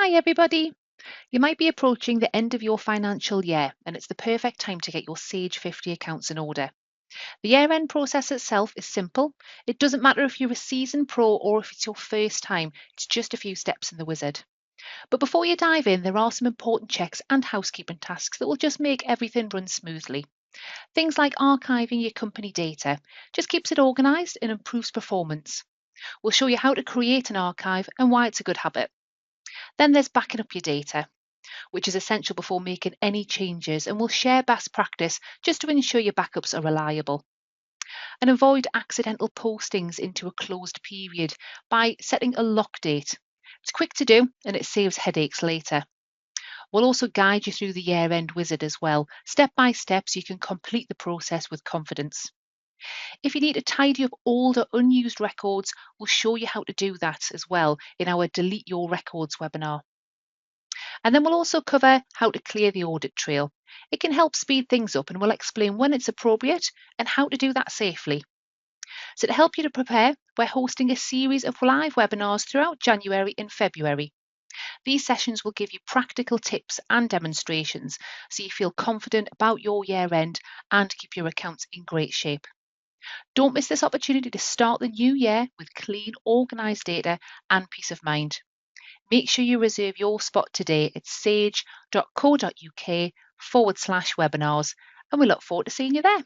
Hi, everybody. You might be approaching the end of your financial year, and it's the perfect time to get your Sage 50 accounts in order. The year end process itself is simple. It doesn't matter if you're a seasoned pro or if it's your first time, it's just a few steps in the wizard. But before you dive in, there are some important checks and housekeeping tasks that will just make everything run smoothly. Things like archiving your company data just keeps it organized and improves performance. We'll show you how to create an archive and why it's a good habit. Then there's backing up your data, which is essential before making any changes, and we'll share best practice just to ensure your backups are reliable. And avoid accidental postings into a closed period by setting a lock date. It's quick to do and it saves headaches later. We'll also guide you through the year end wizard as well, step by step, so you can complete the process with confidence. If you need to tidy up old or unused records, we'll show you how to do that as well in our Delete Your Records webinar. And then we'll also cover how to clear the audit trail. It can help speed things up, and we'll explain when it's appropriate and how to do that safely. So to help you to prepare, we're hosting a series of live webinars throughout January and February. These sessions will give you practical tips and demonstrations so you feel confident about your year end and keep your accounts in great shape. Don't miss this opportunity to start the new year with clean, organised data and peace of mind. Make sure you reserve your spot today at sage.co.uk/webinars, and we look forward to seeing you there.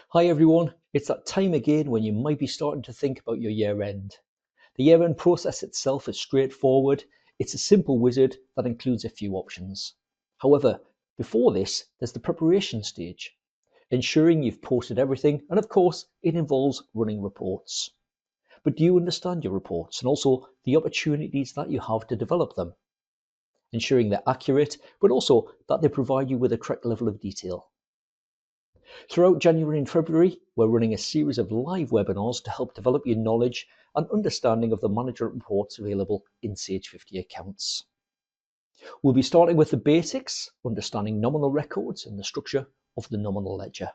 Hi everyone, it's that time again when you might be starting to think about your year end. The year end process itself is straightforward. It's a simple wizard that includes a few options. However, before this, there's the preparation stage, ensuring you've posted everything, and of course, it involves running reports. But do you understand your reports and also the opportunities that you have to develop them? Ensuring they're accurate, but also that they provide you with a correct level of detail. Throughout January and February, we're running a series of live webinars to help develop your knowledge and understanding of the management reports available in Sage 50 accounts. We'll be starting with the basics, understanding nominal records and the structure of the nominal ledger.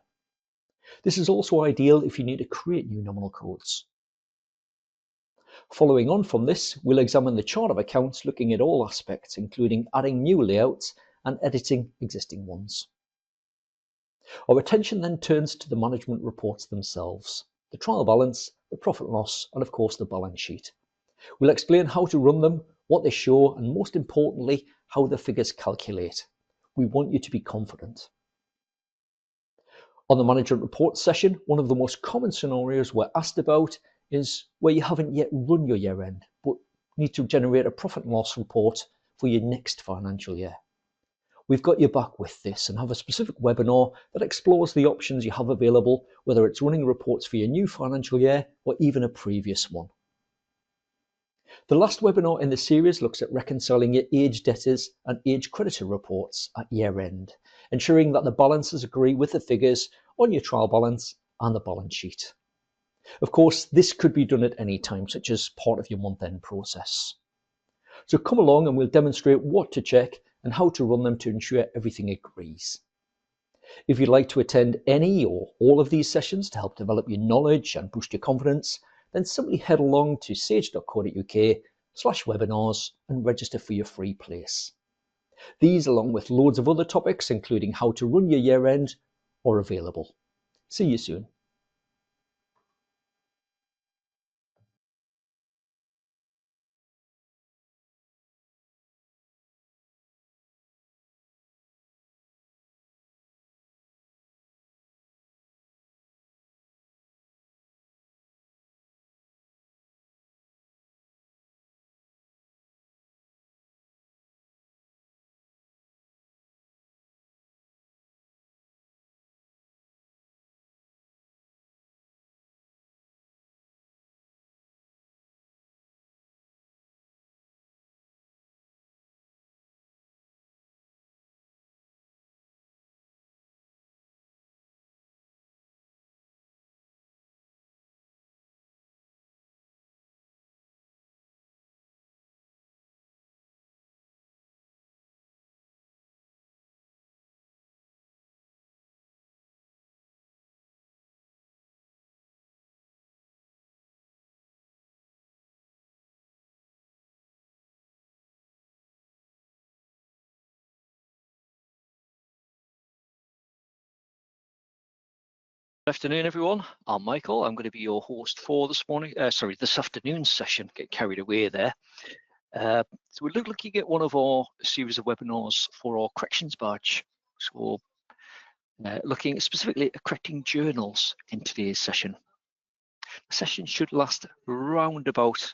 This is also ideal if you need to create new nominal codes. Following on from this, we'll examine the chart of accounts, looking at all aspects, including adding new layouts and editing existing ones. Our attention then turns to the management reports themselves, the trial balance, the profit and loss, and of course the balance sheet. We'll explain how to run them, what they show, and most importantly, how the figures calculate. We want you to be confident. On the management report session, one of the most common scenarios we're asked about is where you haven't yet run your year end, but need to generate a profit and loss report for your next financial year. We've got your back with this and have a specific webinar that explores the options you have available, whether it's running reports for your new financial year or even a previous one. The last webinar in the series looks at reconciling your age debtors and age creditor reports at year end, ensuring that the balances agree with the figures on your trial balance and the balance sheet. Of course, this could be done at any time, such as part of your month-end process. So come along and we'll demonstrate what to check and how to run them to ensure everything agrees. If you'd like to attend any or all of these sessions to help develop your knowledge and boost your confidence, then simply head along to sage.co.uk/webinars and register for your free place. These, along with loads of other topics, including how to run your year end, are available. See you soon. Good afternoon, everyone. I'm Michael. I'm going to be your host for this afternoon session. Get carried away there. So we're looking at one of our series of webinars for our corrections badge. So looking specifically at correcting journals in today's session. The session should last around about,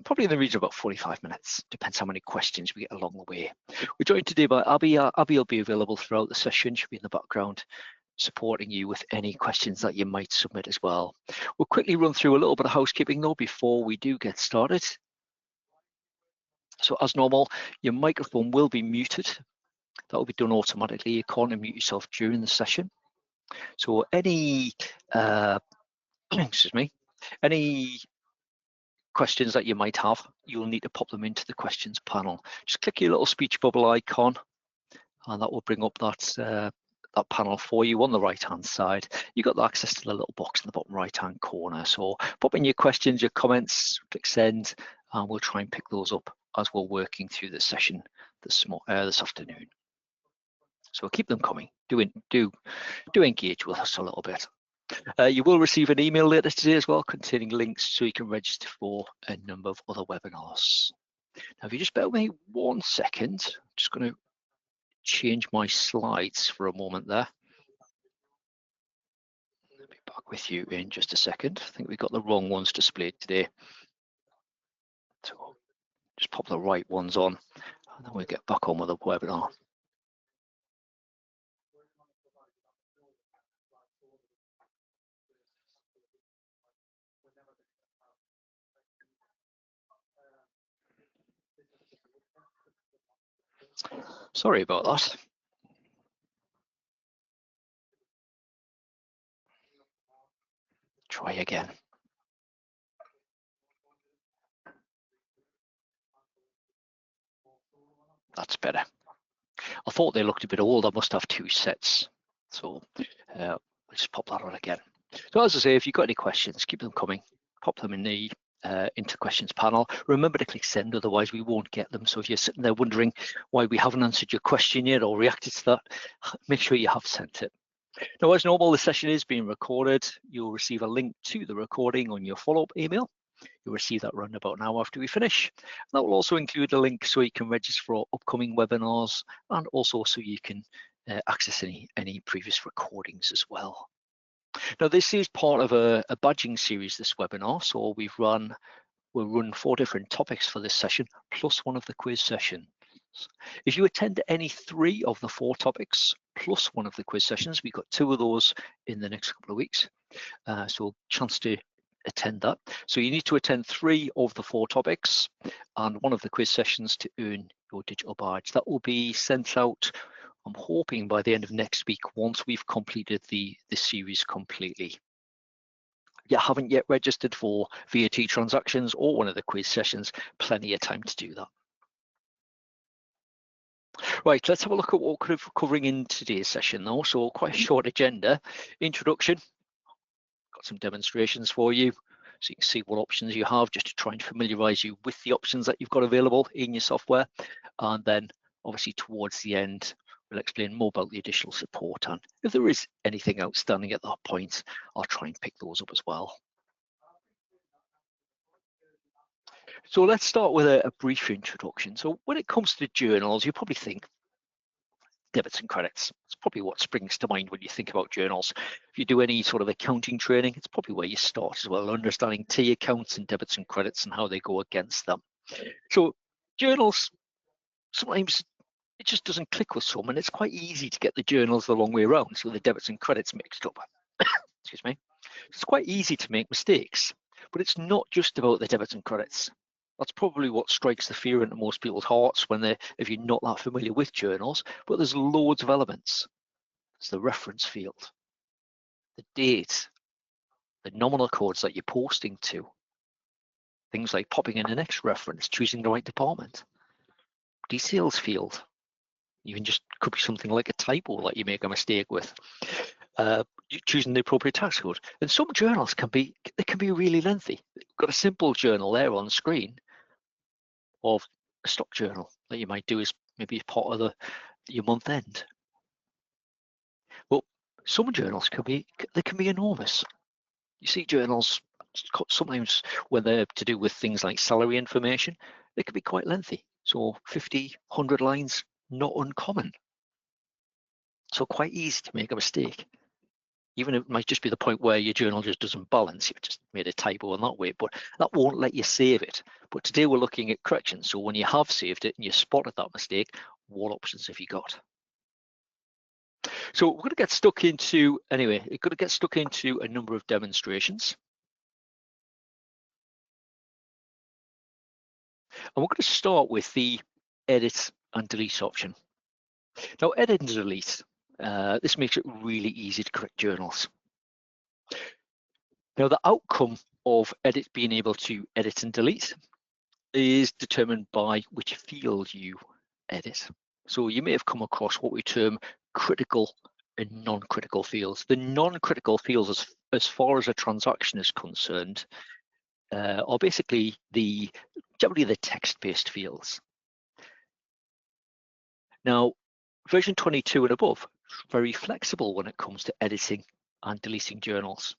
probably in the region of about 45 minutes. Depends how many questions we get along the way. We're joined today by Abby. Abby will be available throughout the session. She'll be in the background, supporting you with any questions that you might submit as well. We'll quickly run through a little bit of housekeeping though before we do get started. So as normal, your microphone will be muted. That will be done automatically. You can't unmute yourself during the session. So any excuse me, any questions that you might have, you'll need to pop them into the questions panel. Just click your little speech bubble icon and that will bring up that panel for you on the right hand side. You've got access to the little box in the bottom right hand corner. So pop in your questions, your comments, click send, and we'll try and pick those up as we're working through the session this afternoon. So keep them coming. Do engage with us a little bit. You will receive an email later today as well containing links so you can register for a number of other webinars. Now, if you just bear with me 1 second, I'm just going to change my slides for a moment there. I'll be back with you in just a second. I think we've got the wrong ones displayed today. So just pop the right ones on and then we'll get back on with the webinar. Sorry about that. Try again. That's better. I thought they looked a bit old. I must have 2 sets. So we'll just pop that on again. So as I say, if you've got any questions, keep them coming. Pop them in the into questions panel. Remember to click send, otherwise we won't get them. So if you're sitting there wondering why we haven't answered your question yet or reacted to that, make sure you have sent it. Now, as normal, the session is being recorded. You'll receive a link to the recording on your follow-up email. You'll receive that around about an hour after we finish. That will also include a link so you can register for upcoming webinars and also so you can access any previous recordings as well. Now, this is part of a badging series, this webinar. So we'll run 4 different topics for this session, plus one of the quiz sessions. If you attend any 3 of the 4 topics, plus one of the quiz sessions, we've got 2 of those in the next couple of weeks. So chance to attend that. So you need to attend 3 of the 4 topics and one of the quiz sessions to earn your digital badge. That will be sent out, I'm hoping, by the end of next week once we've completed the series completely. If you haven't yet registered for VAT transactions or one of the quiz sessions, plenty of time to do that. Right, let's have a look at what we're covering in today's session though. So quite a short agenda. Introduction, got some demonstrations for you so you can see what options you have, just to try and familiarize you with the options that you've got available in your software. And then obviously towards the end, we'll explain more about the additional support, and if there is anything outstanding at that point, I'll try and pick those up as well. So let's start with a brief introduction. So when it comes to journals, you probably think debits and credits. It's probably what springs to mind when you think about journals. If you do any sort of accounting training, it's probably where you start as well, understanding T accounts and debits and credits and how they go against them. So journals, sometimes it just doesn't click with some, and it's quite easy to get the journals the long way around, so the debits and credits mixed up. Excuse me. It's quite easy to make mistakes, but it's not just about the debits and credits. That's probably what strikes the fear into most people's hearts if you're not that familiar with journals, but there's loads of elements. There's the reference field, the date, the nominal codes that you're posting to, things like popping in an X reference, choosing the right department, details field, even just could be something like a typo that you make a mistake with, choosing the appropriate tax code. And some journals can be really lengthy. We've got a simple journal there on the screen of a stock journal that you might do as maybe part of your month end. Well, Some journals can be enormous. You see journals sometimes when they're to do with things like salary information, they can be quite lengthy. So 50, 100 lines, not uncommon. So quite easy to make a mistake. Even if it might just be the point where your journal just doesn't balance, you've just made a typo in that way, but that won't let you save it. But today we're looking at corrections. So when you have saved it and you spotted that mistake, what options have you got? So we're going to get stuck into, anyway, we're going to get stuck into a number of demonstrations. And we're going to start with the edit and delete option. Now, edit and delete, this makes it really easy to correct journals. Now, the outcome of edit being able to edit and delete is determined by which field you edit. So you may have come across what we term critical and non-critical fields. The non-critical fields, as far as a transaction is concerned, are basically generally the text-based fields. Now, version 22 and above is very flexible when it comes to editing and deleting journals.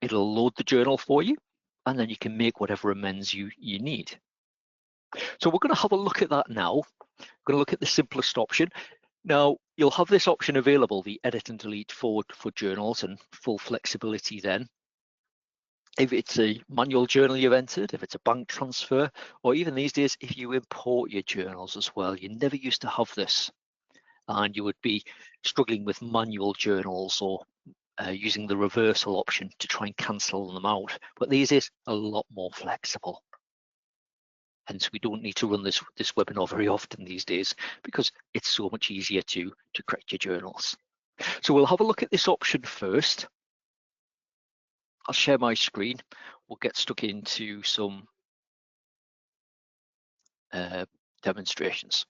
It'll load the journal for you, and then you can make whatever amends you need. So we're going to have a look at that now. We're going to look at the simplest option. Now, you'll have this option available, the edit and delete for journals, and full flexibility then. If it's a manual journal you've entered, if it's a bank transfer, or even these days, if you import your journals as well, you never used to have this. And you would be struggling with manual journals or using the reversal option to try and cancel them out. But these is a lot more flexible. Hence, we don't need to run this webinar very often these days because it's so much easier to correct your journals. So we'll have a look at this option first. I'll share my screen. We'll get stuck into some demonstrations.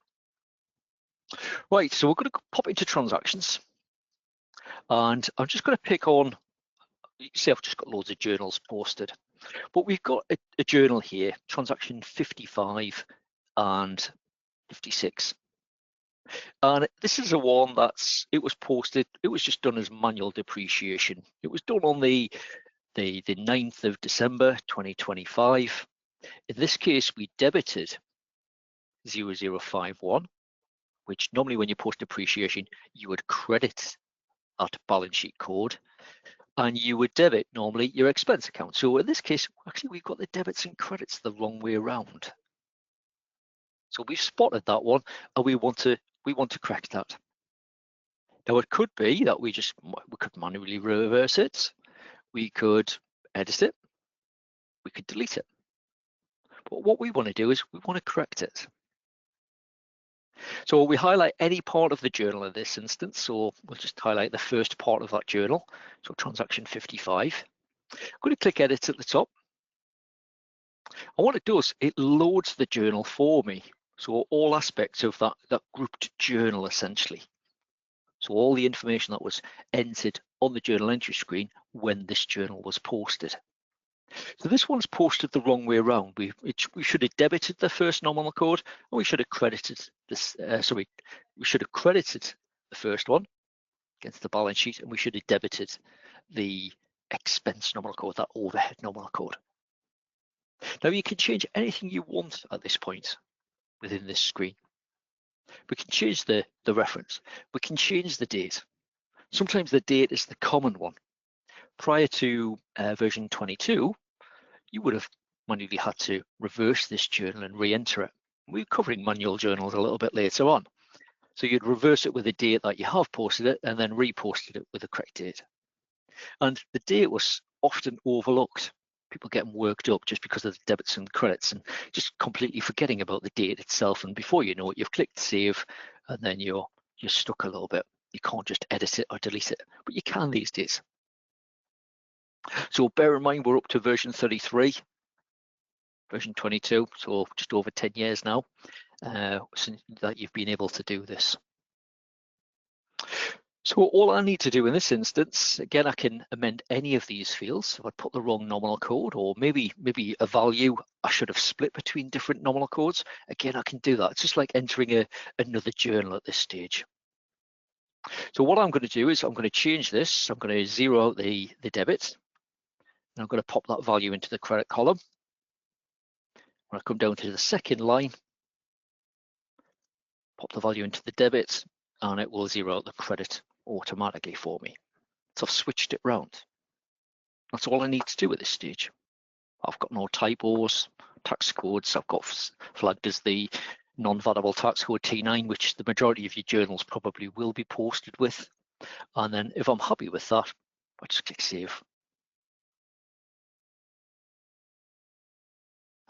Right, so we're going to pop into transactions. And I'm just going to pick on, you see I've just got loads of journals posted. But we've got a journal here, transaction 55 and 56. And this is a one it was posted, it was just done as manual depreciation. It was done on the 9th of December 2025. In this case, we debited 0051, which normally when you post depreciation, you would credit that balance sheet code, and you would debit normally your expense account. So in this case, actually we've got the debits and credits the wrong way around. So we've spotted that one, and we want to correct that. Now it could be that we could manually reverse it, we could edit it, we could delete it. But what we want to do is we want to correct it. So we highlight any part of the journal in this instance. So we'll just highlight the first part of that journal. So transaction 55. I'm going to click edit at the top. And what it does, it loads the journal for me. So all aspects of that grouped journal essentially. So all the information that was entered on the journal entry screen when this journal was posted. So this one's posted the wrong way around. We should have debited the first nominal code, and we should have credited this. We should have credited the first one against the balance sheet, and we should have debited the expense nominal code, that overhead nominal code. Now you can change anything you want at this point within this screen. We can change the reference. We can change the date. Sometimes the date is the common one. Prior to version 22, you would have manually had to reverse this journal and re-enter it. We're covering manual journals a little bit later on. So you'd reverse it with the date that you have posted it and then reposted it with the correct date. And the date was often overlooked. People getting worked up just because of the debits and credits and just completely forgetting about the date itself. And before you know it, you've clicked save and then you're stuck a little bit. You can't just edit it or delete it, but you can these days. So bear in mind, we're up to version 33, version 22, so just over 10 years now since that you've been able to do this. So all I need to do in this instance, again, I can amend any of these fields. If I put the wrong nominal code, or maybe a value I should have split between different nominal codes, again, I can do that. It's just like entering another journal at this stage. So what I'm going to do is I'm going to change this. I'm going to zero out the debit, and I'm going to pop that value into the credit column. When I come down to the second line, pop the value into the debit, and it will zero out the credit automatically for me. So I've switched it round. That's all I need to do at this stage. I've got no typos, tax codes. I've got flagged as the non-valuable tax code T9, which the majority of your journals probably will be posted with. And then if I'm happy with that, I just click save.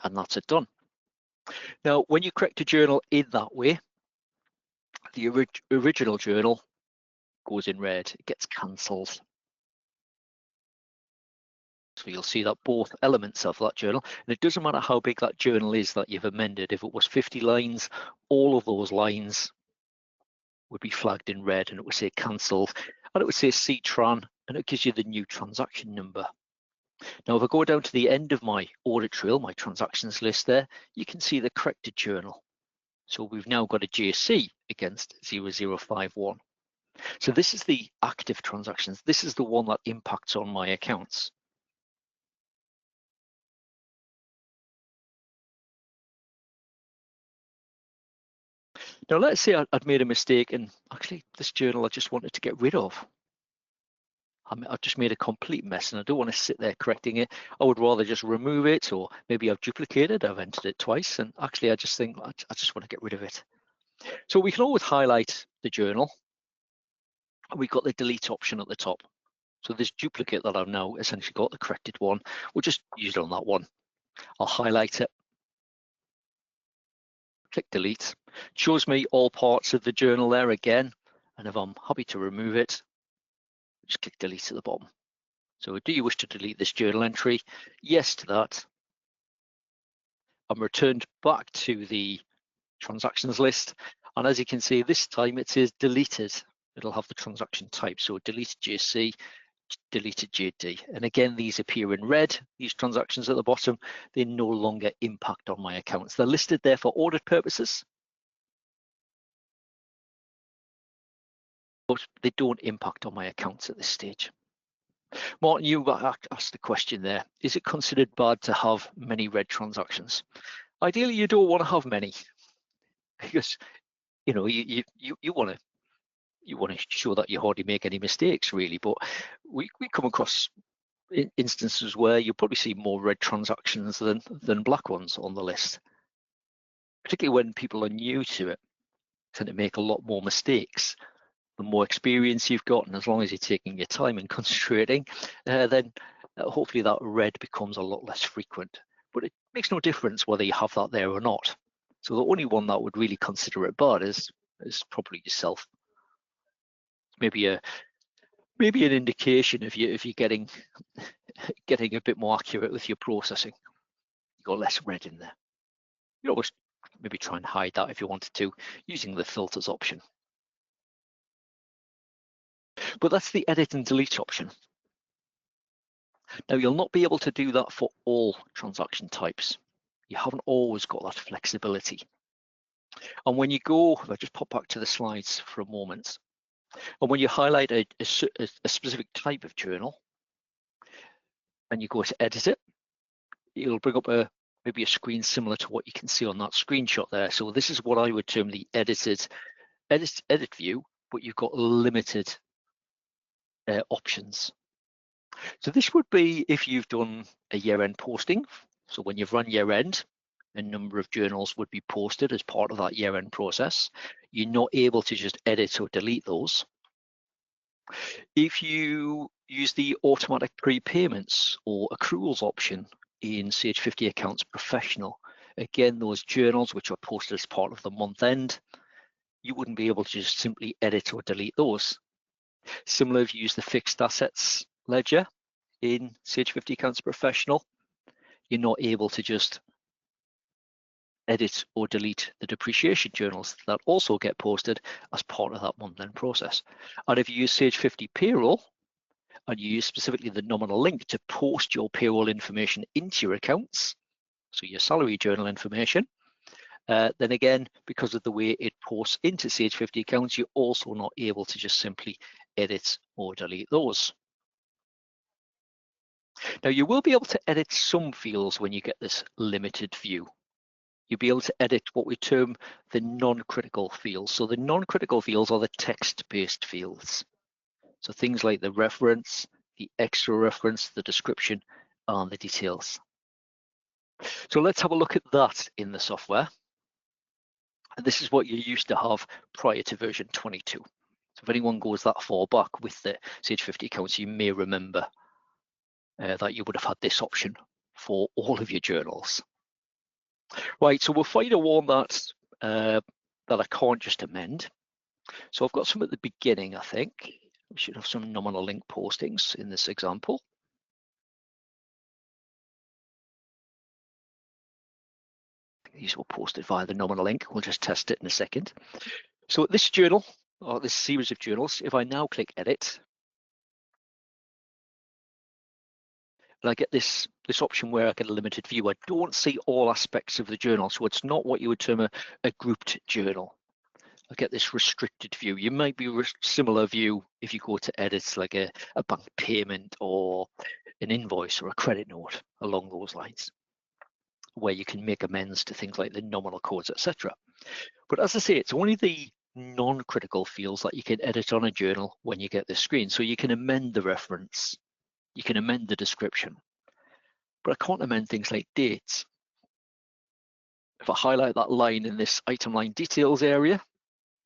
And that's it done. Now, when you correct a journal in that way, the original journal goes in red, it gets cancelled. So you'll see that both elements of that journal, and it doesn't matter how big that journal is that you've amended. If it was 50 lines, all of those lines would be flagged in red, and it would say cancelled, and it would say CTRAN, and it gives you the new transaction number. Now, if I go down to the end of my audit trail, my transactions list there, you can see the corrected journal. So we've now got a JC against 0051. So this is the active transactions. This is the one that impacts on my accounts. Now, let's say I'd made a mistake, and actually this journal I just wanted to get rid of. I've just made a complete mess, and I don't want to sit there correcting it. I would rather just remove it, or maybe I've duplicated, I've entered it twice, and actually I just think I just want to get rid of it. So we can always highlight the journal, and we've got the delete option at the top. So this duplicate that I've now essentially got, the corrected one, we'll just use it on that one. I'll highlight it, click delete. It shows me all parts of the journal there again, and if I'm happy to remove it, just click delete at the bottom. So do you wish to delete this journal entry? Yes to that. I'm returned back to the transactions list, and as you can see, this time it says deleted. It'll have the transaction type, so deleted JC, deleted JD, and again these appear in red. These transactions at the bottom, they no longer impact on my accounts. They're listed there for audit purposes, but they don't impact on my accounts at this stage. Martin, you asked the question there, is it considered bad to have many red transactions? Ideally, you don't want to have many, because you know you want to show that you hardly make any mistakes, really. But we come across instances where you'll probably see more red transactions than black ones on the list, particularly when people are new to it, tend to make a lot more mistakes. The more experience you've got, and as long as you're taking your time and concentrating, then hopefully that red becomes a lot less frequent. But it makes no difference whether you have that there or not. So the only one that would really consider it bad is probably yourself. Maybe an indication if you're getting a bit more accurate with your processing. You've got less red in there. You always maybe try and hide that if you wanted to, using the filters option. But that's the edit and delete option. Now, you'll not be able to do that for all transaction types. You haven't always got that flexibility. And when you go, if I just pop back to the slides for a moment, and when you highlight a specific type of journal and you go to edit it, it'll bring up maybe a screen similar to what you can see on that screenshot there. So this is what I would term the edit view, but you've got limited options. So this would be if you've done a year-end posting. So when you've run year-end, a number of journals would be posted as part of that year-end process. You're not able to just edit or delete those. If you use the automatic prepayments or accruals option in Sage 50 Accounts Professional, again, those journals which are posted as part of the month end, you wouldn't be able to just simply edit or delete those. Similar if you use the fixed assets ledger in Sage 50 Accounts Professional, you're not able to just edit or delete the depreciation journals that also get posted as part of that month-end process. And if you use Sage 50 Payroll and you use specifically the nominal link to post your payroll information into your accounts, so your salary journal information, then again, because of the way it posts into Sage 50 accounts, you're also not able to just simply edit or delete those. Now, you will be able to edit some fields when you get this limited view. You'll be able to edit what we term the non-critical fields. So the non-critical fields are the text-based fields. So things like the reference, the extra reference, the description, and the details. So let's have a look at that in the software. And this is what you used to have prior to version 22. So if anyone goes that far back with the Sage 50 accounts, you may remember that you would have had this option for all of your journals. Right, so we'll find a one that I can't just amend. So I've got some at the beginning, I think. We should have some nominal link postings in this example. These were posted via the nominal link. We'll just test it in a second. So this journal, or this series of journals, if I now click edit, and I get this option where I get a limited view, I don't see all aspects of the journal. So it's not what you would term a grouped journal. I get this restricted view. You might be a similar view if you go to edit like a bank payment or an invoice or a credit note along those lines, where you can make amends to things like the nominal codes, etc. But as I say, it's only the non-critical fields that you can edit on a journal when you get this screen. So you can amend the reference, you can amend the description, but I can't amend things like dates. If I highlight that line in this item line details area,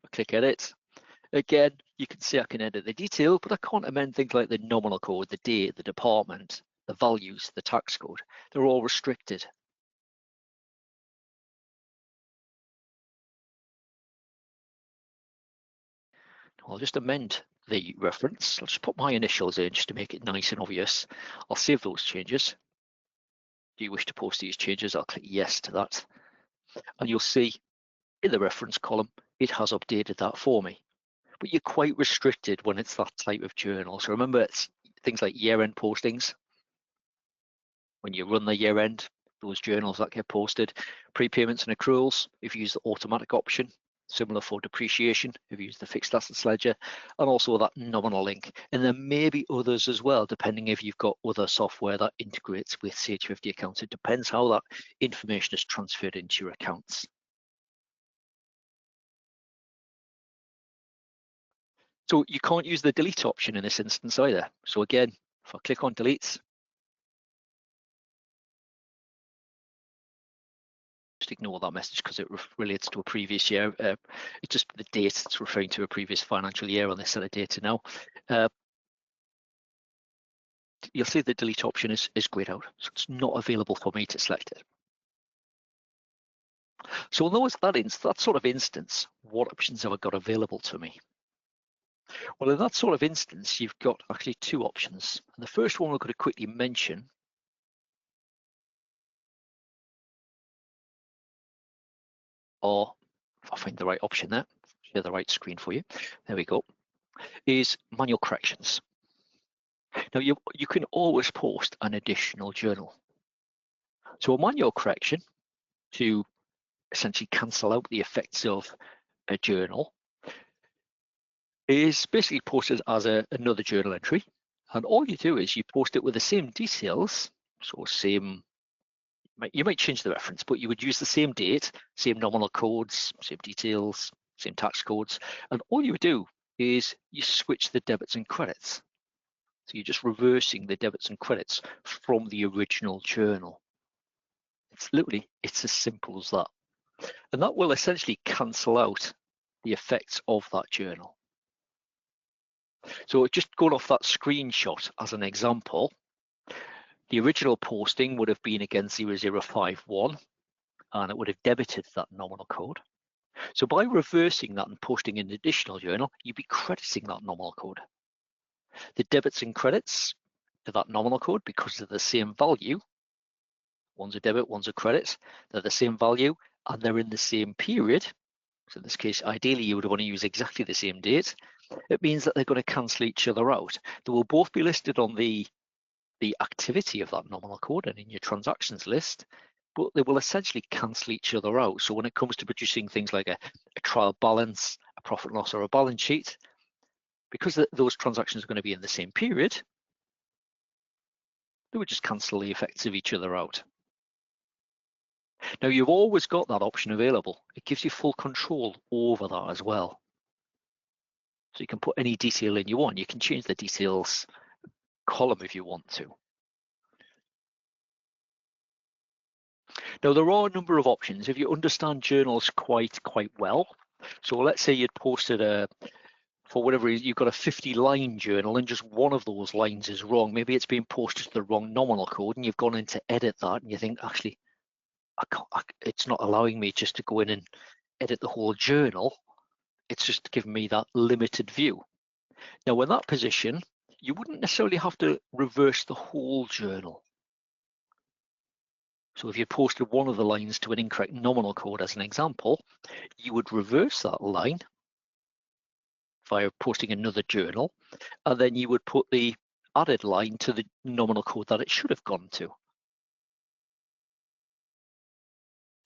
I click edit. Again, you can see I can edit the detail, but I can't amend things like the nominal code, the date, the department, the values, the tax code. They're all restricted. I'll just amend the reference. I'll just put my initials in just to make it nice and obvious. I'll save those changes. Do you wish to post these changes? I'll click yes to that. And you'll see in the reference column, it has updated that for me. But you're quite restricted when it's that type of journal. So remember, it's things like year-end postings. When you run the year-end, those journals that get posted, prepayments and accruals, if you use the automatic option, similar for depreciation, if you use the fixed assets ledger, and also that nominal link. And there may be others as well, depending if you've got other software that integrates with Sage 50 accounts. It depends how that information is transferred into your accounts. So you can't use the delete option in this instance either. So again, if I click on delete, just ignore that message because it relates to a previous year. It's just the date it's referring to a previous financial year on this set of data now. You'll see the delete option is grayed out, so it's not available for me to select it. So we'll know that sort of instance, what options have I got available to me? Well, in that sort of instance, you've got actually two options. And the first one we're going to quickly mention or if I find the right option there, share the right screen for you. There we go, is manual corrections. Now you can always post an additional journal. So a manual correction to essentially cancel out the effects of a journal is basically posted as another journal entry. And all you do is you post it with the same details, so you might change the reference, but you would use the same date, same nominal codes, same details, same tax codes. And all you would do is you switch the debits and credits. So you're just reversing the debits and credits from the original journal. It's as simple as that. And that will essentially cancel out the effects of that journal. So just going off that screenshot as an example, the original posting would have been against 0051 and it would have debited that nominal code. So by reversing that and posting an additional journal, you'd be crediting that nominal code. The debits and credits to that nominal code, because they're the same value, one's a debit, one's a credit, they're the same value and they're in the same period. So in this case, ideally, you would want to use exactly the same date. It means that they're going to cancel each other out. They will both be listed on the activity of that nominal code and in your transactions list, but they will essentially cancel each other out. So when it comes to producing things like a trial balance, a profit and loss, or a balance sheet, because those transactions are going to be in the same period, they would just cancel the effects of each other out. Now, you've always got that option available. It gives you full control over that as well. So you can put any detail in you want. You can change the details column if you want to. Now, there are a number of options if you understand journals quite well. So let's say you'd posted for whatever reason, you've got a 50-line journal and just one of those lines is wrong. Maybe it's being posted to the wrong nominal code and you've gone in to edit that and you think, actually, it's not allowing me just to go in and edit the whole journal. It's just giving me that limited view. Now, in that position, you wouldn't necessarily have to reverse the whole journal. So if you posted one of the lines to an incorrect nominal code as an example, you would reverse that line via posting another journal, and then you would put the added line to the nominal code that it should have gone to.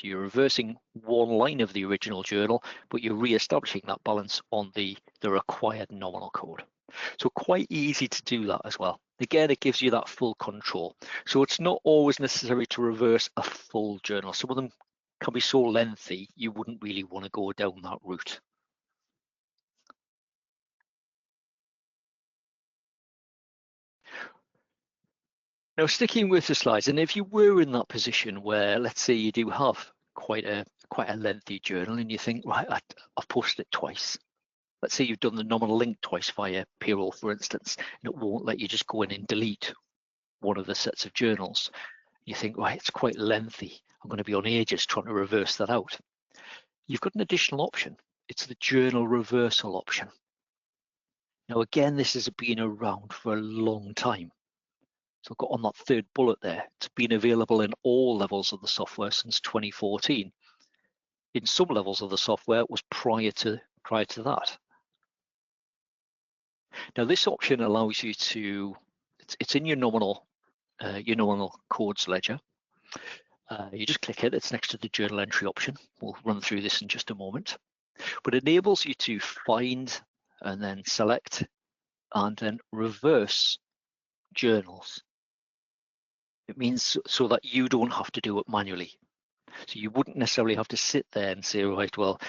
So you're reversing one line of the original journal, but you're re-establishing that balance on the required nominal code. So quite easy to do that as well. Again, it gives you that full control. So it's not always necessary to reverse a full journal. Some of them can be so lengthy, you wouldn't really want to go down that route. Now, sticking with the slides, and if you were in that position where, let's say you do have quite a lengthy journal and you think, right, I've posted it twice. Let's say you've done the nominal link twice via payroll, for instance, and it won't let you just go in and delete one of the sets of journals. You think, right, it's quite lengthy. I'm going to be on ages trying to reverse that out. You've got an additional option. It's the journal reversal option. Now, again, this has been around for a long time. So I've got on that third bullet there, it's been available in all levels of the software since 2014. In some levels of the software, it was prior to that. Now, this option allows you to, it's in your nominal codes ledger. You just click it, it's next to the journal entry option. We'll run through this in just a moment. But it enables you to find and then select and then reverse journals. It means so that you don't have to do it manually. So you wouldn't necessarily have to sit there and say, right, well,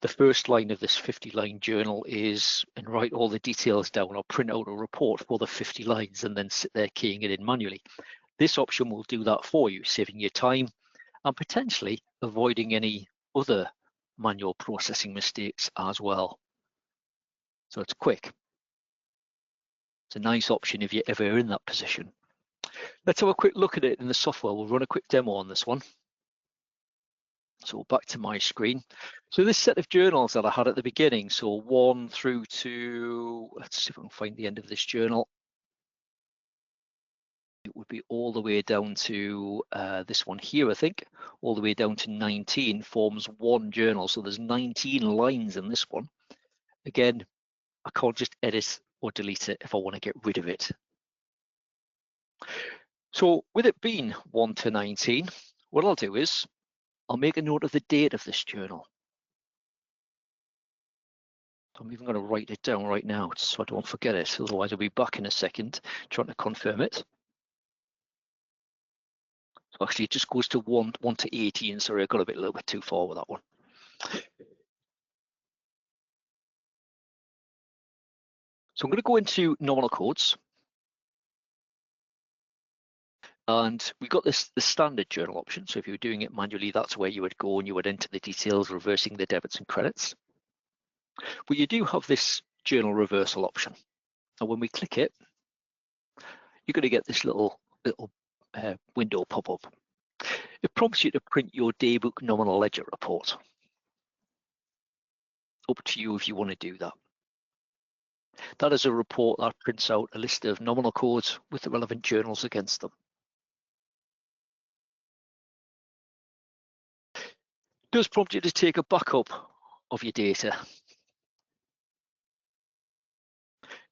the first line of this 50-line journal is, and write all the details down or print out a report for the 50 lines and then sit there keying it in manually. This option will do that for you, saving you time and potentially avoiding any other manual processing mistakes as well. So it's quick. It's a nice option if you're ever in that position. Let's have a quick look at it in the software. We'll run a quick demo on this one. So back to my screen. So this set of journals that I had at the beginning, so 1 through to, let's see if I can find the end of this journal. It would be all the way down to this one here, I think, all the way down to 19 forms one journal. So there's 19 lines in this one. Again, I can't just edit or delete it if I want to get rid of it. So with it being 1 to 19, what I'll do is I'll make a note of the date of this journal. I'm even going to write it down right now so I don't forget it. Otherwise, I'll be back in a second trying to confirm it. So actually, it just goes to 1 to 18. Sorry, I got a little bit too far with that one. So I'm going to go into nominal codes. And we got the standard journal option. So if you were doing it manually, that's where you would go and you would enter the details, reversing the debits and credits. But you do have this journal reversal option. And when we click it, you're going to get this little window pop up. It prompts you to print your daybook nominal ledger report. Up to you if you want to do that. That is a report that prints out a list of nominal codes with the relevant journals against them. It does prompt you to take a backup of your data.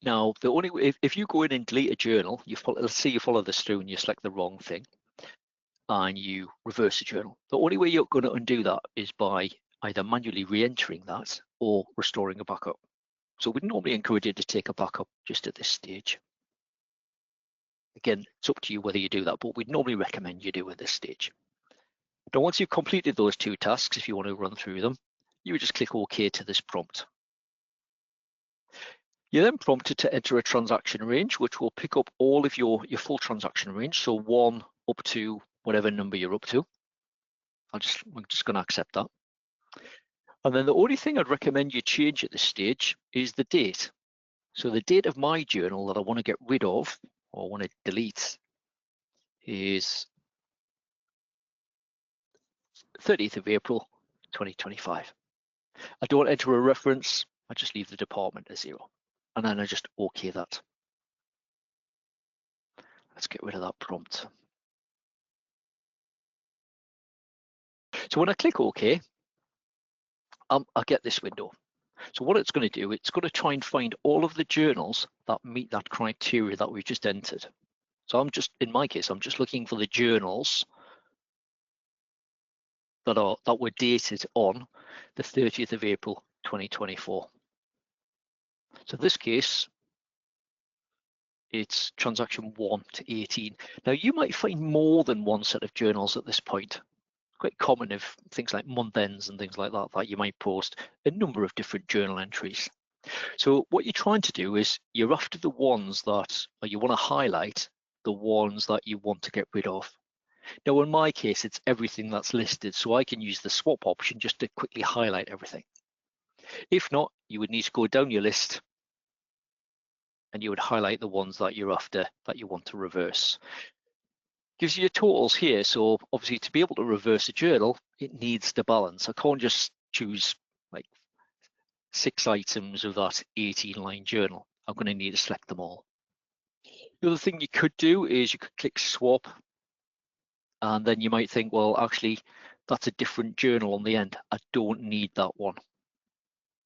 Now, the only way, if you go in and delete a journal, let's say you follow this through and you select the wrong thing. and you reverse the journal. The only way you're going to undo that is by either manually re-entering that or restoring a backup. So we'd normally encourage you to take a backup just at this stage. Again, it's up to you whether you do that, but we'd normally recommend you do at this stage. Now, once you've completed those two tasks, if you want to run through them, you would just click OK to this prompt. You're then prompted to enter a transaction range, which will pick up all of your full transaction range, so 1 up to whatever number you're up to. I'm just going to accept that. And then the only thing I'd recommend you change at this stage is the date. So the date of my journal that I want to get rid of or want to delete is 30th of April 2025. I don't enter a reference, I just leave the department as 0. And then I just OK that. Let's get rid of that prompt. So when I click OK, I get this window. So what it's going to do, it's going to try and find all of the journals that meet that criteria that we've just entered. So in my case, I'm just looking for the journals that were dated on the 30th of April 2024. So in this case, it's transaction 1 to 18. Now you might find more than one set of journals at this point. Quite common if things like month ends and things like that you might post a number of different journal entries. So what you're trying to do is you're after the ones that you want to highlight, the ones that you want to get rid of. Now in my case, it's everything that's listed, so I can use the swap option just to quickly highlight everything. If not, you would need to go down your list and you would highlight the ones that you're after, that you want to reverse. Gives you your totals here, so obviously to be able to reverse a journal, it needs to balance. I can't just choose like 6 items of that 18-line journal. I'm going to need to select them all. The other thing you could do is you could click swap, and then you might think, well, actually, that's a different journal on the end. I don't need that one.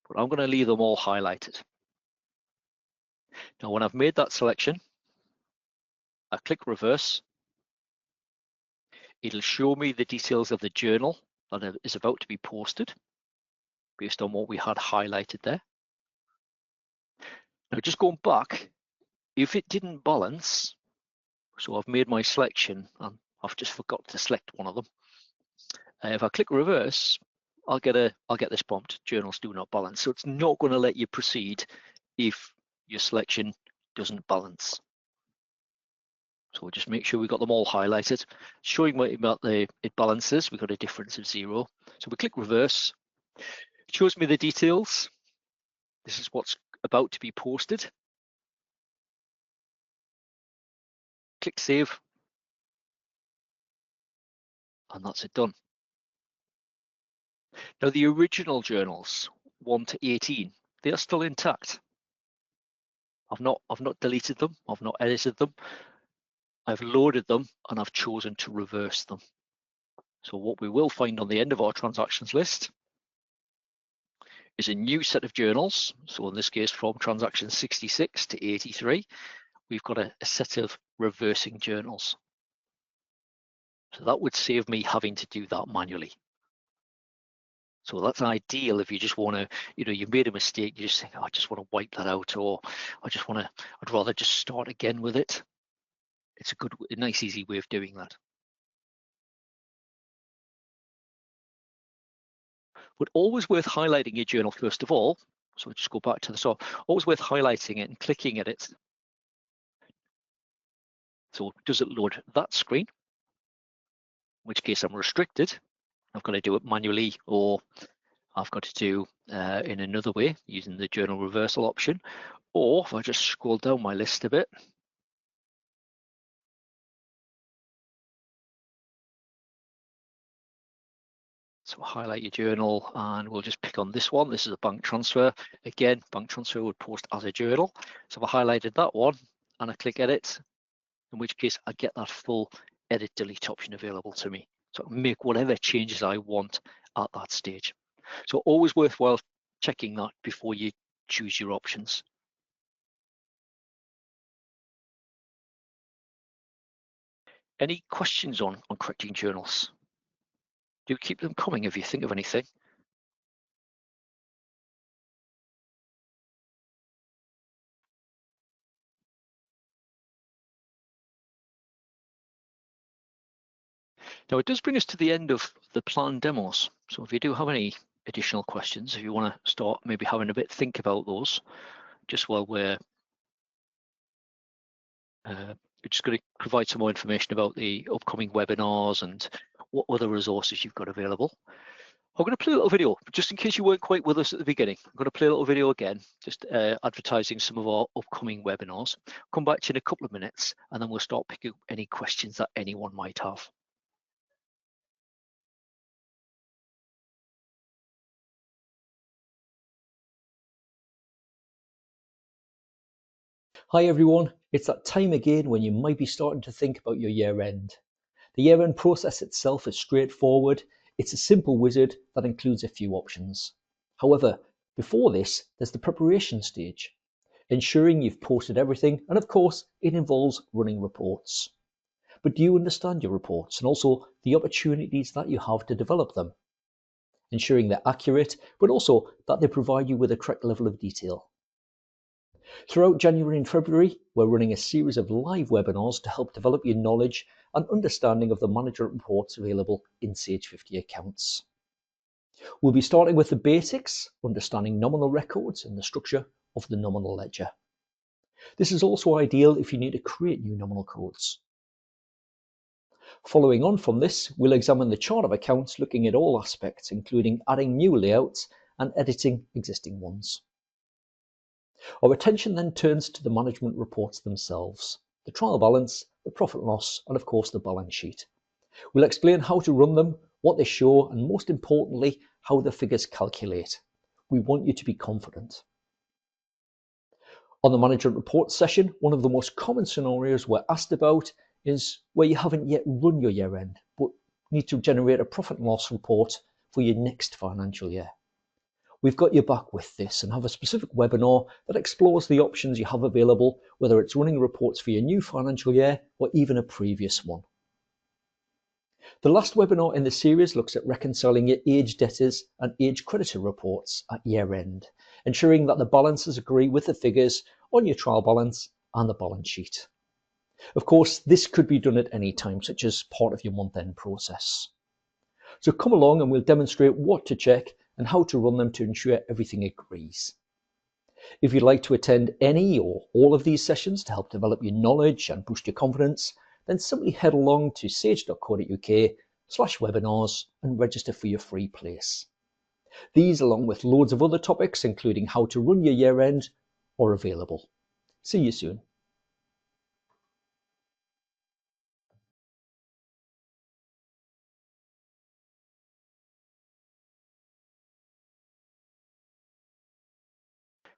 But I'm going to leave them all highlighted. Now, when I've made that selection, I click reverse. It'll show me the details of the journal that is about to be posted based on what we had highlighted there. Now, just going back, if it didn't balance, so I've made my selection and I've just forgot to select one of them. If I click reverse, I'll get this prompt, journals do not balance. So it's not going to let you proceed if your selection doesn't balance. So we'll just make sure we've got them all highlighted. Showing what it balances, we've got a difference of 0. So we click reverse, it shows me the details. This is what's about to be posted. Click save. And that's it done. Now the original journals, 1 to 18, they are still intact. I've not deleted them, I've not edited them. I've loaded them and I've chosen to reverse them. So what we will find on the end of our transactions list is a new set of journals. So in this case, from transaction 66 to 83, we've got a set of reversing journals. So that would save me having to do that manually. So that's ideal if you just want to, you made a mistake, you just think, oh, I just want to wipe that out, or I'd rather just start again with it. It's a nice, easy way of doing that. But always worth highlighting your journal first of all. So just go back to the start. Always worth highlighting it and clicking at it. So does it load that screen? In which case I'm restricted. I've got to do it manually, or I've got to do in another way using the journal reversal option. Or if I just scroll down my list a bit, so highlight your journal and we'll just pick on this one. This is a bank transfer. Again, bank transfer would post as a journal. So if I highlighted that one and I click edit, in which case I get that full edit delete option available to me. So I can make whatever changes I want at that stage. So always worthwhile checking that before you choose your options. Any questions on correcting journals? Do keep them coming if you think of anything. Now, it does bring us to the end of the planned demos. So if you do have any additional questions, if you want to start maybe having a bit think about those, just while we're just going to provide some more information about the upcoming webinars and what other resources you've got available. I'm going to play a little video, just in case you weren't quite with us at the beginning. I'm going to play a little video again, just advertising some of our upcoming webinars. Come back to you in a couple of minutes, and then we'll start picking up any questions that anyone might have. Hi everyone, it's that time again when you might be starting to think about your year end. The year end process itself is straightforward. It's a simple wizard that includes a few options. However, before this, there's the preparation stage, ensuring you've posted everything, and of course, it involves running reports. But do you understand your reports and also the opportunities that you have to develop them? Ensuring they're accurate, but also that they provide you with the correct level of detail. Throughout January and February, we're running a series of live webinars to help develop your knowledge and understanding of the management reports available in Sage 50 accounts. We'll be starting with the basics, understanding nominal records and the structure of the nominal ledger. This is also ideal if you need to create new nominal codes. Following on from this, we'll examine the chart of accounts, looking at all aspects, including adding new layouts and editing existing ones. Our attention then turns to the management reports themselves, the trial balance, the profit and loss, and of course the balance sheet. We'll explain how to run them, what they show, and most importantly, how the figures calculate. We want you to be confident. On the management report session, one of the most common scenarios we're asked about is where you haven't yet run your year end, but need to generate a profit and loss report for your next financial year. We've got your back with this and have a specific webinar that explores the options you have available, whether it's running reports for your new financial year or even a previous one. The last webinar in the series looks at reconciling your age debtors and age creditor reports at year end, ensuring that the balances agree with the figures on your trial balance and the balance sheet. Of course, this could be done at any time, such as part of your month-end process. So come along and we'll demonstrate what to check and how to run them to ensure everything agrees. If you'd like to attend any or all of these sessions to help develop your knowledge and boost your confidence, then simply head along to sage.co.uk/webinars and register for your free place. These, along with loads of other topics, including how to run your year end, are available. See you soon.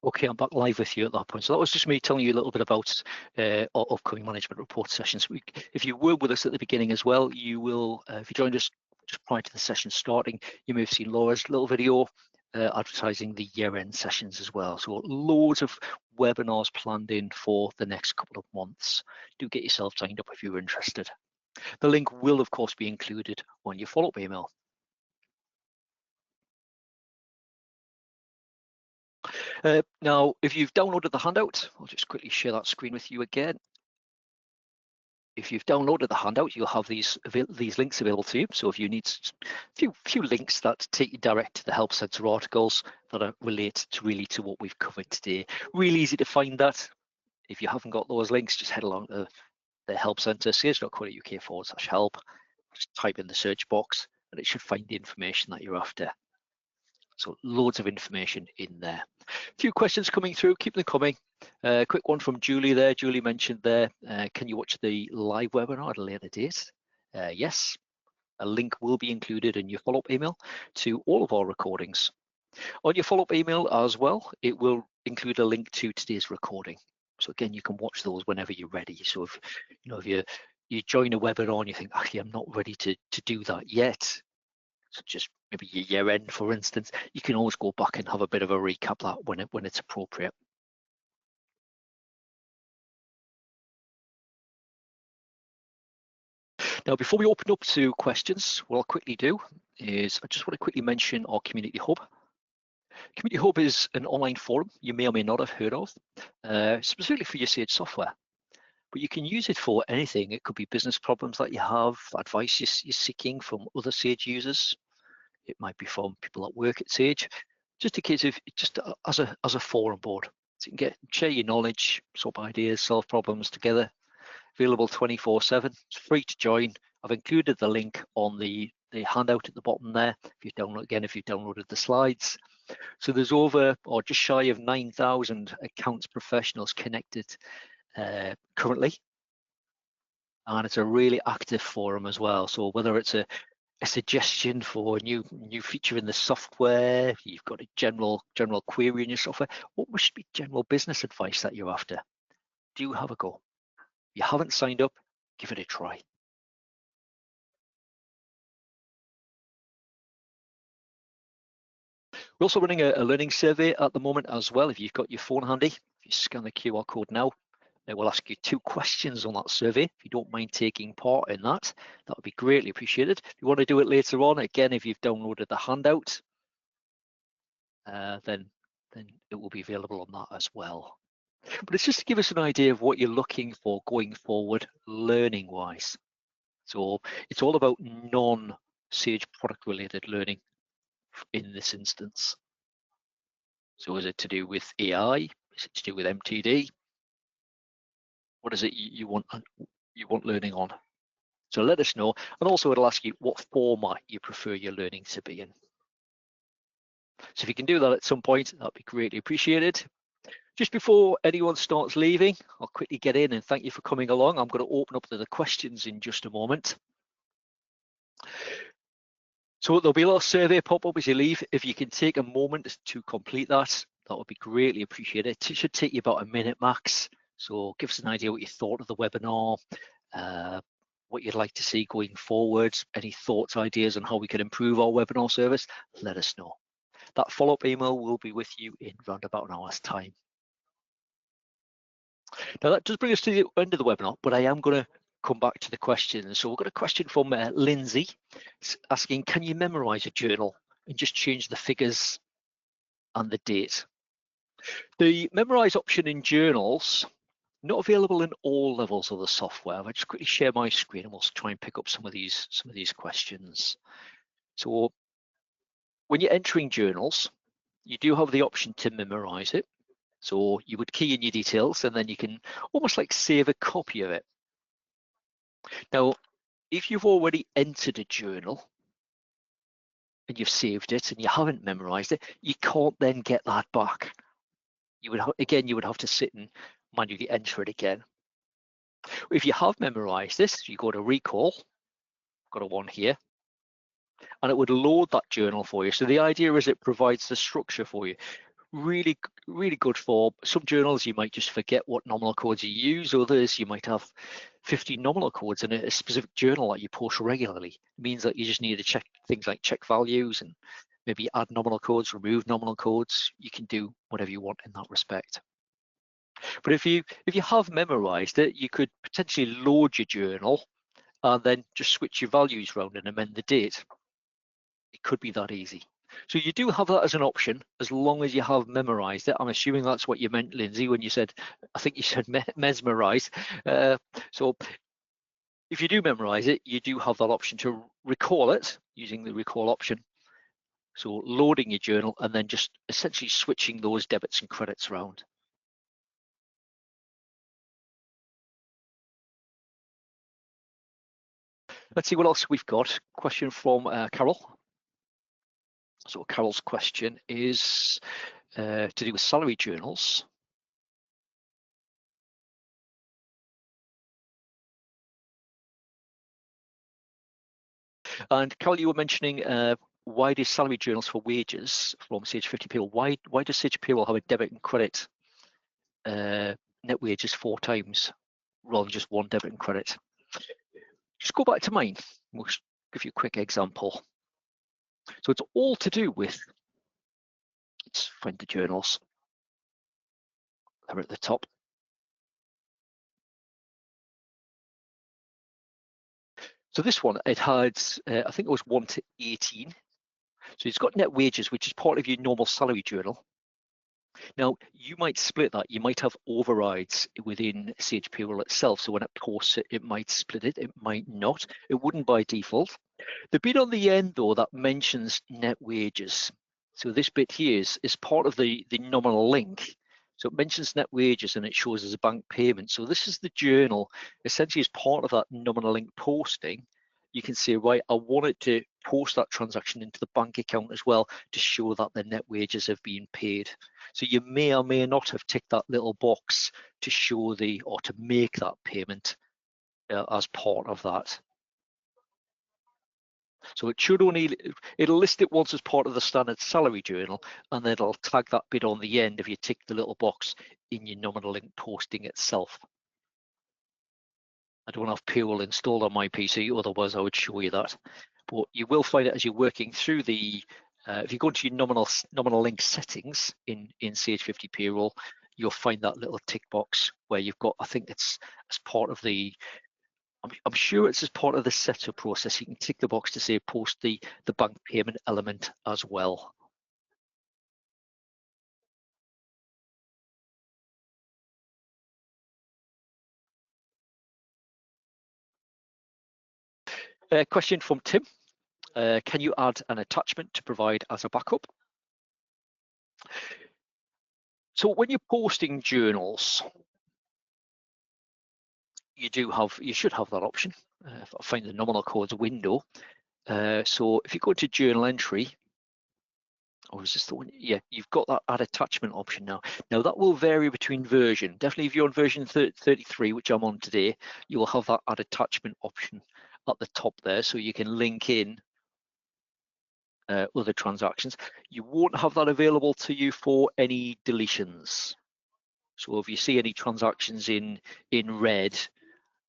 Okay, I'm back live with you at that point. So that was just me telling you a little bit about our upcoming management report sessions. If you were with us at the beginning as well, you will, if you joined us just prior to the session starting, you may have seen Laura's little video advertising the year-end sessions as well. So loads of webinars planned in for the next couple of months. Do get yourself signed up if you're interested. The link will, of course, be included on your follow-up email. Now, if you've downloaded the handout, I'll just quickly share that screen with you again. If you've downloaded the handout, you'll have these links available to you. So if you need a few links that take you direct to the Help Centre articles that are related to what we've covered today. Really easy to find that. If you haven't got those links, just head along to the Help Centre, sage.co.uk/help. Just type in the search box and it should find the information that you're after. So loads of information in there. A few questions coming through, keep them coming. Quick one from Julie there. Julie mentioned there, can you watch the live webinar at a later date? Yes, a link will be included in your follow-up email to all of our recordings. On your follow-up email as well, it will include a link to today's recording. So again, you can watch those whenever you're ready. So if you join a webinar and you think, actually, I'm not ready to do that yet, such as maybe your year end, for instance, you can always go back and have a bit of a recap that when it's appropriate. Now, before we open up to questions, what I'll quickly do is I just want to quickly mention our Community Hub. Community Hub is an online forum you may or may not have heard of, specifically for your Sage software. But you can use it for anything. It could be business problems that you have, advice you're seeking from other Sage users. It might be from people that work at Sage. Just a case of just as a forum board, so you can share your knowledge, swap ideas, solve problems together. Available 24/7. It's free to join. I've included the link on the handout at the bottom there. If you've downloaded the slides. So there's over or just shy of 9,000 accounts professionals connected currently, and it's a really active forum as well. So whether it's a suggestion for a new feature in the software, you've got a general query in your software, what must be general business advice that you're after, do have a go. If you haven't signed up, give it a try. We're also running a learning survey at the moment as well. If you've got your phone handy, if you scan the QR code now, it will ask you 2 questions on that survey. If you don't mind taking part in that, that would be greatly appreciated. If you want to do it later on, again, if you've downloaded the handout, then it will be available on that as well. But it's just to give us an idea of what you're looking for going forward, learning-wise. So it's all about non-Sage product-related learning in this instance. So is it to do with AI? Is it to do with MTD? What is it you want learning on? So let us know. And also it'll ask you what format you prefer your learning to be in. So if you can do that at some point, that'd be greatly appreciated. Just before anyone starts leaving, I'll quickly get in and thank you for coming along. I'm going to open up to the questions in just a moment. So there'll be a little survey pop up as you leave. If you can take a moment to complete that, that would be greatly appreciated. It should take you about a minute max. So give us an idea what you thought of the webinar, what you'd like to see going forward, any thoughts, ideas on how we can improve our webinar service, let us know. That follow-up email will be with you in around about an hour's time. Now that does bring us to the end of the webinar, but I am going to come back to the questions. So we've got a question from Lindsay asking, can you memorize a journal and just change the figures and the date? The memorize option in journals, not available in all levels of the software. I'll just quickly share my screen and we'll try and pick up some of these questions. So when you're entering journals, you do have the option to memorize it. So you would key in your details and then you can almost like save a copy of it. Now, if you've already entered a journal and you've saved it and you haven't memorized it, you can't then get that back. You would have to sit and manually enter it again. If you have memorized this, you go to recall, got a one here, and it would load that journal for you. So the idea is it provides the structure for you. Really good for some journals. You might just forget what nominal codes you use. Others, you might have 50 nominal codes in a specific journal that you post regularly. It means that you just need to check things like check values and maybe add nominal codes, remove nominal codes. You can do whatever you want in that respect. But if you have memorized it, you could potentially load your journal and then just switch your values around and amend the date. It could be that easy. So you do have that as an option as long as you have memorized it. I'm assuming that's what you meant, Lindsay, when you said, I think you said mesmerize. So if you do memorize it, you do have that option to recall it using the recall option. So loading your journal and then just essentially switching those debits and credits around. Let's see what else we've got. Question from Carol. So Carol's question is to do with salary journals. And Carol, you were mentioning why do salary journals for wages from Sage 50 Payroll? Why does Sage Payroll have a debit and credit net wages 4 times rather than just one debit and credit? Just go back to mine. We'll give you a quick example. So it's all to do with, let's find the journals. They're at the top. So this one, it had, I think it was 1 to 18. So it's got net wages, which is part of your normal salary journal. Now, you might split that. You might have overrides within Sage Payroll itself. So when it posts it, it might split it, it might not. It wouldn't by default. The bit on the end, though, that mentions net wages. So this bit here is part of the nominal link. So it mentions net wages and it shows as a bank payment. So this is the journal, essentially as part of that nominal link posting. You can say, right, I wanted to post that transaction into the bank account as well to show that the net wages have been paid. So you may or may not have ticked that little box to show or to make that payment as part of that. So it should it'll list it once as part of the standard salary journal, and then it'll tag that bit on the end if you tick the little box in your nominal link posting itself. I don't have Payroll installed on my PC, otherwise I would show you that. But you will find it as you're working through the, if you go into your nominal link settings in Sage 50 Payroll, you'll find that little tick box where you've got, I think it's as part of the, I'm sure it's as part of the setup process. You can tick the box to say post the bank payment element as well. Question from Tim. Can you add an attachment to provide as a backup? So when you're posting journals, you should have that option. If I find the nominal codes window. So if you go to journal entry, or is this the one? Yeah, you've got that add attachment option now. Now that will vary between version. Definitely if you're on version 33, which I'm on today, you will have that add attachment option at the top there, so you can link in other transactions. You won't have that available to you for any deletions. So if you see any transactions in red,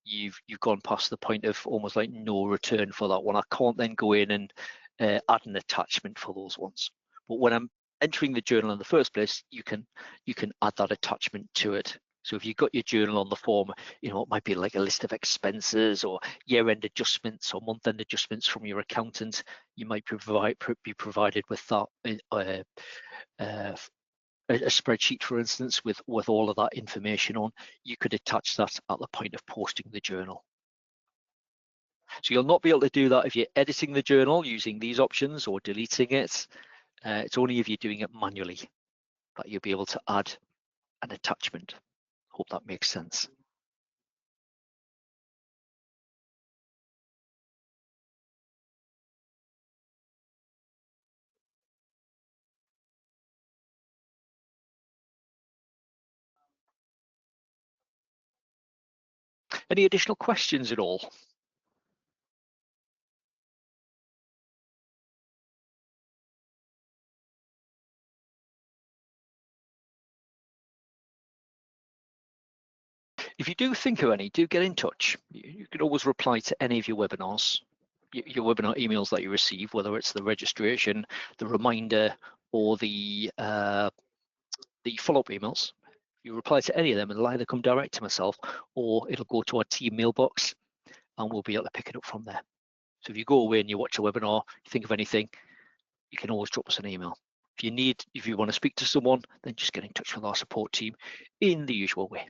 you've gone past the point of almost like no return for that one. I can't then go in and add an attachment for those ones. But when I'm entering the journal in the first place, you can add that attachment to it. So if you've got your journal on the form, it might be like a list of expenses or year-end adjustments or month-end adjustments from your accountant. You might be provided with that a spreadsheet, for instance, with all of that information on. You could attach that at the point of posting the journal. So you'll not be able to do that if you're editing the journal using these options or deleting it. It's only if you're doing it manually that you'll be able to add an attachment. Hope that makes sense. Any additional questions at all? If you do think of any, do get in touch. You can always reply to any of your webinars, your webinar emails that you receive, whether it's the registration, the reminder, or the follow-up emails. You reply to any of them, and it'll either come direct to myself or it'll go to our team mailbox, and we'll be able to pick it up from there. So if you go away and you watch a webinar, you think of anything, you can always drop us an email. If you want to speak to someone, then just get in touch with our support team in the usual way.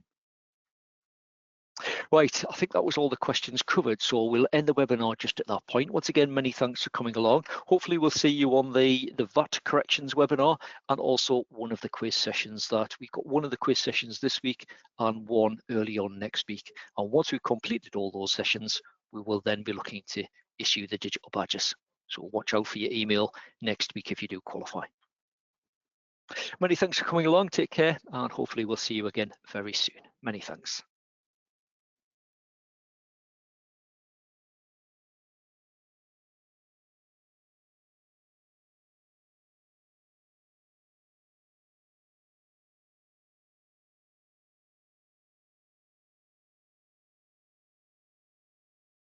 Right, I think that was all the questions covered, so we'll end the webinar just at that point. Once again, many thanks for coming along. Hopefully we'll see you on the VAT corrections webinar, and also one of the quiz sessions we've got one of the quiz sessions this week and one early on next week. And once we've completed all those sessions, we will then be looking to issue the digital badges. So watch out for your email next week if you do qualify. Many thanks for coming along, take care, and hopefully we'll see you again very soon. Many thanks.